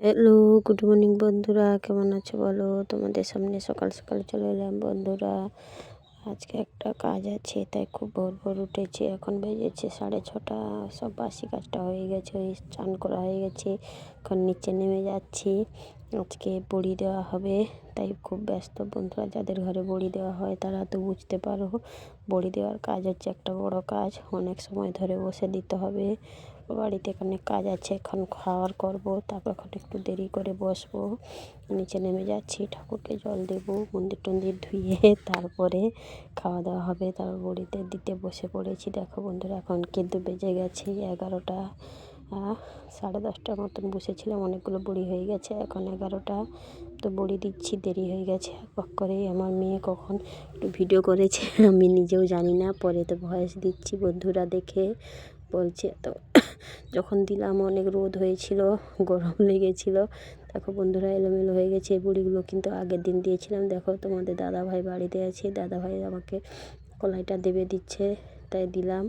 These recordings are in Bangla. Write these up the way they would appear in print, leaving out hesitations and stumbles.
হ্যালো, গুড মর্নিং বন্ধুরা, কেমন আছো বলো? তোমাদের সামনে সকাল সকাল চলে এলাম বন্ধুরা। আজকে একটা কাজ আছে, তাই খুব ভোর ভোর উঠেছি। এখন বেজেছে 6:30। সব বাসি কাজটা হয়ে গেছে, ওই স্নান করা হয়ে গেছে। এখন নিচে নেমে যাচ্ছি। আজকে বড়ি দেওয়া হবে, তাই খুব ব্যস্ত বন্ধুরা। যাদের ঘরে বড়ি দেওয়া হয় তারা তো বুঝতে পারো, বড়ি দেওয়ার কাজ হচ্ছে একটা বড় কাজ। অনেক সময় ধরে বসে দিতে হবে। বাড়িতে এখানে কাজ আছে, এখন খাওয়ার করব, তারপর এখন একটু দেরি করে বসবো। নিচে নেমে যাচ্ছি, ঠাকুরকে জল দেবো, মন্দির টন্দির ধুয়ে তারপরে খাওয়া দাওয়া হবে। তারপর বড়িতে দিতে বসে পড়েছি। দেখো বন্ধুরা, এখন কিন্তু বেজে গেছে 11টা। 10:30টার মতন বসেছিলাম, অনেকগুলো বড়ি হয়ে গেছে। এখন 11টা, তো বড়ি দিচ্ছি, দেরি হয়ে গেছে এক করে। আমার মেয়ে কখন একটু ভিডিও করেছে আমি নিজেও জানি না, পরে তো ভয়েস দিচ্ছি বন্ধুরা দেখে বলছে। তো যখন দিলাম অনেক রোদ হয়েছিল, গরম লেগেছিল। দেখো বন্ধুরা, এলোমেলো হয়ে গেছে। এই বড়িগুলো কিন্তু আগের দিন দিয়েছিলাম। দেখো তোমাদের দাদাভাই বাড়িতে আছে, দাদাভাই আমাকে কলাইটা দেবে দিচ্ছে, তাই দিলাম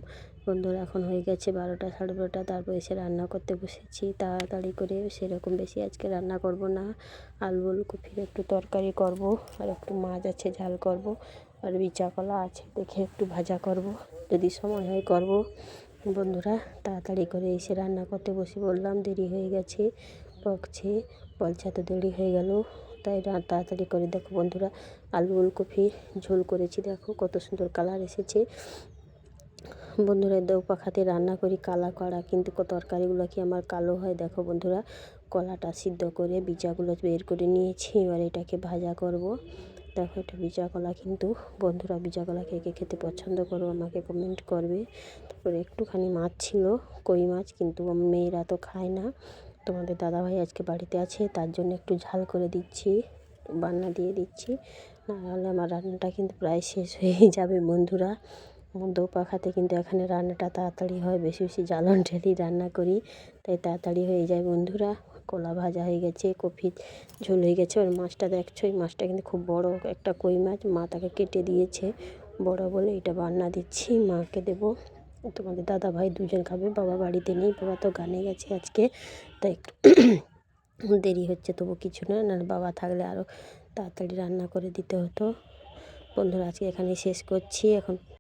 বন্ধুরা। এখন হয়ে গেছে 12টা, 12:30। তারপর এসে রান্না করতে বসেছি তাড়াতাড়ি করে। সেরকম বেশি আজকে রান্না করব না, আলু ফুলকপির একটু তরকারি করব, আর একটু মাছ আছে ঝাল করব, আর বিচা কলা আছে দেখে একটু ভাজা করব, যদি সময় হয় করব বন্ধুরা। তাড়াতাড়ি করে এসে রান্না করতে বসে বললাম, দেরি হয়ে গেছে বকছে, বলছে এত দেরি হয়ে গেল, তাই তাড়াতাড়ি করে। দেখো বন্ধুরা, আলু ফুলকপি ঝোল করেছি, দেখো কত সুন্দর কালার এসেছে বন্ধুরা। দো পাখাতে রান্না করি কালা করা, কিন্তু তরকারিগুলো কি আমার কালো হয়? দেখো বন্ধুরা, কলাটা সিদ্ধ করে বীজাগুলো বের করে নিয়েছি, এবার এটাকে ভাজা করব। দেখো, এটা বিচা কলা কিন্তু বন্ধুরা। বিচা কলা কে কে খেতে পছন্দ করো আমাকে কমেন্ট করবে। তারপরে একটুখানি মাছ ছিল, কই মাছ, কিন্তু মেয়েরা তো খায় না। তোমাদের দাদাভাই আজকে বাড়িতে আছে, তার জন্য একটু ঝাল করে দিচ্ছি, বান্না দিয়ে দিচ্ছি, নাহলে আমার রান্নাটা কিন্তু প্রায় শেষ হয়ে যাবে বন্ধুরা। আমার দো পাখাতে কিন্তু এখানে রান্নাটা তাড়াতাড়ি হয়, বেশি বেশি জ্বালন ঢেলি রান্না করি, তাই তাড়াতাড়ি হয়ে যায় বন্ধুরা। কলা ভাজা হয়ে গেছে, কফি ঝোল হয়ে গেছে। আর মাছটা দেখছো, এই মাছটা কিন্তু খুব বড় একটা কই মাছ, মা তাকে কেটে দিয়েছে বড় বলে। এটা বান্না দিচ্ছি, মাকে দেবো। তোমাদের দাদা ভাই দুজন খাবে, বাবা বাড়িতে নেই, বাবা তো গানে গেছে আজকে, তাই একটু দেরি হচ্ছে। তবু কিছু না, নাহলে বাবা থাকলে আরও তাড়াতাড়ি রান্না করে দিতে হতো বন্ধুরা। আজকে এখানে শেষ করছি এখন।